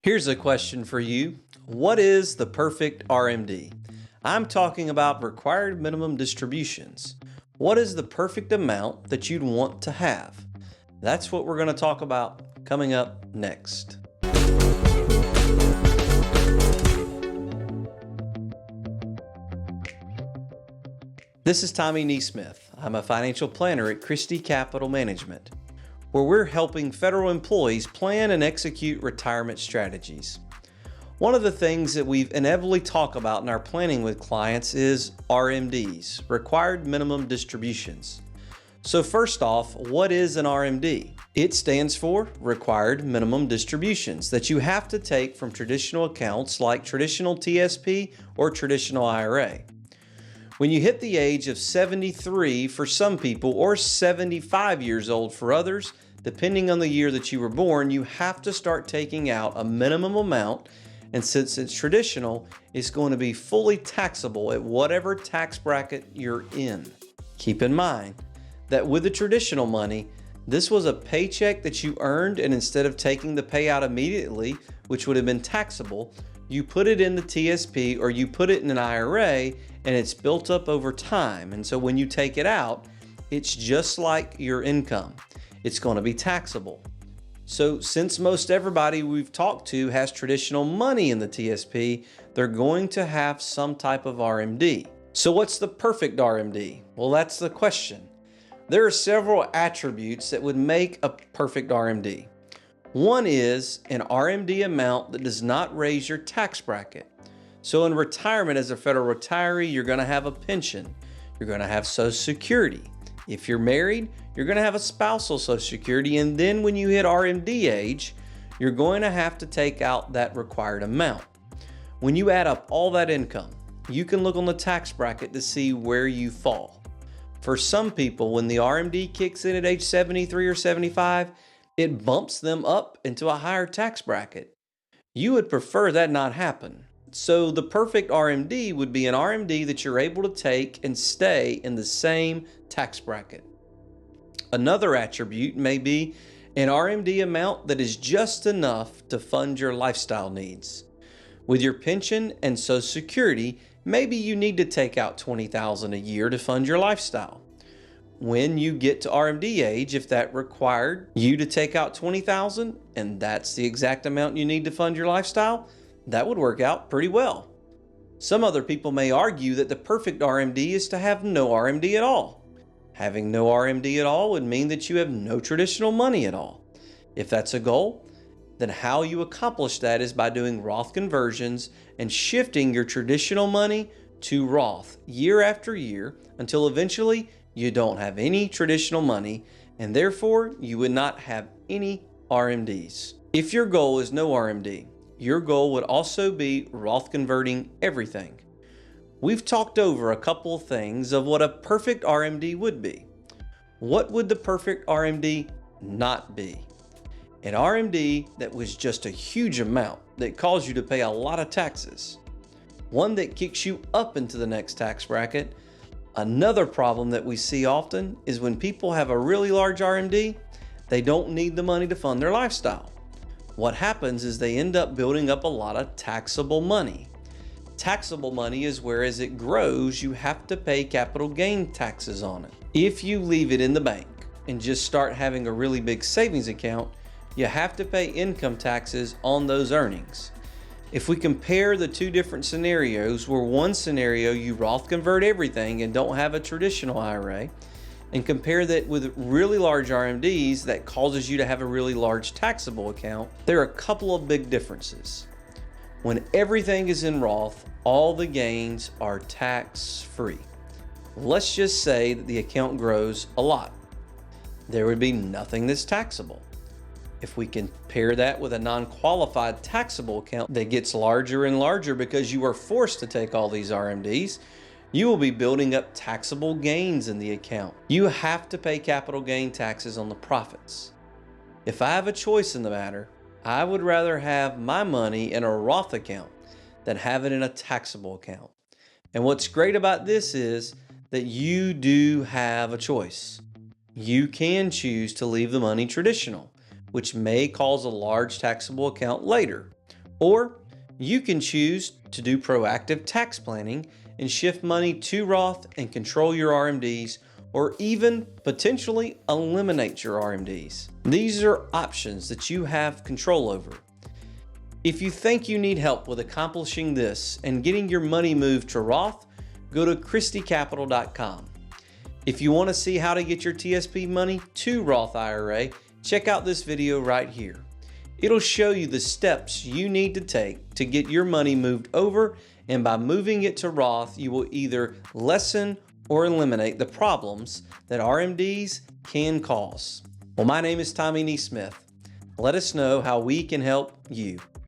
Here's a question for you. What is the perfect RMD? I'm talking about required minimum distributions. What is the perfect amount that you'd want to have? That's what we're going to talk about coming up next. This is Tommy Neesmith. I'm a financial planner at Christy Capital Management, where we're helping federal employees plan and execute retirement strategies. One of the things that we've inevitably talk about in our planning with clients is RMDs, required minimum distributions. So first off, what is an RMD? It stands for required minimum distributions that you have to take from traditional accounts like traditional TSP or traditional IRA. When you hit the age of 73 for some people or 75 years old for others, depending on the year that you were born, you have to start taking out a minimum amount, and since it's traditional, it's going to be fully taxable at whatever tax bracket you're in. Keep in mind that with the traditional money, this was a paycheck that you earned, and instead of taking the payout immediately, which would have been taxable, you put it in the TSP or you put it in an IRA, and it's built up over time. And so when you take it out, it's just like your income. It's going to be taxable. So since most everybody we've talked to has traditional money in the TSP, they're going to have some type of RMD. So what's the perfect RMD? Well, that's the question. There are several attributes that would make a perfect RMD. One is an RMD amount that does not raise your tax bracket. So in retirement as a federal retiree, you're going to have a pension. You're going to have Social Security. If you're married, you're going to have a spousal Social Security. And then when you hit RMD age, you're going to have to take out that required amount. When you add up all that income, you can look on the tax bracket to see where you fall. For some people, when the RMD kicks in at age 73 or 75, it bumps them up into a higher tax bracket. You would prefer that not happen. So the perfect RMD would be an RMD that you're able to take and stay in the same tax bracket. Another attribute may be an RMD amount that is just enough to fund your lifestyle needs. With your pension and Social Security, maybe you need to take out $20,000 a year to fund your lifestyle. When you get to RMD age, if that required you to take out $20,000 and that's the exact amount you need to fund your lifestyle, that would work out pretty well. Some other people may argue that the perfect RMD is to have no RMD at all. Having no RMD at all would mean that you have no traditional money at all. If that's a goal, then how you accomplish that is by doing Roth conversions and shifting your traditional money to Roth year after year until eventually you don't have any traditional money, and therefore you would not have any RMDs. If your goal is no RMD, your goal would also be Roth converting everything. We've talked over a couple of things of what a perfect RMD would be. What would the perfect RMD not be? An RMD that was just a huge amount that caused you to pay a lot of taxes. One that kicks you up into the next tax bracket. Another problem that we see often is when people have a really large RMD, they don't need the money to fund their lifestyle. What happens is they end up building up a lot of taxable money. Taxable money is where as it grows, you have to pay capital gain taxes on it. If you leave it in the bank and just start having a really big savings account, you have to pay income taxes on those earnings. If we compare the two different scenarios, where one scenario you Roth convert everything and don't have a traditional IRA, and compare that with really large RMDs that causes you to have a really large taxable account, there are a couple of big differences. When everything is in Roth, all the gains are tax-free. Let's just say that the account grows a lot. There would be nothing that's taxable. If we compare that with a non-qualified taxable account that gets larger and larger because you are forced to take all these RMDs, you will be building up taxable gains in the account. You have to pay capital gain taxes on the profits. If I have a choice in the matter, I would rather have my money in a Roth account than have it in a taxable account. And what's great about this is that you do have a choice. You can choose to leave the money traditional, which may cause a large taxable account later. Or you can choose to do proactive tax planning and shift money to Roth and control your RMDs, or even potentially eliminate your RMDs. These are options that you have control over. If you think you need help with accomplishing this and getting your money moved to Roth, go to christycapital.com. If you want to see how to get your TSP money to Roth IRA, check out this video right here. It'll show you the steps you need to take to get your money moved over, and by moving it to Roth, you will either lessen or eliminate the problems that RMDs can cause. Well, my name is Tommy Neesmith. Let us know how we can help you.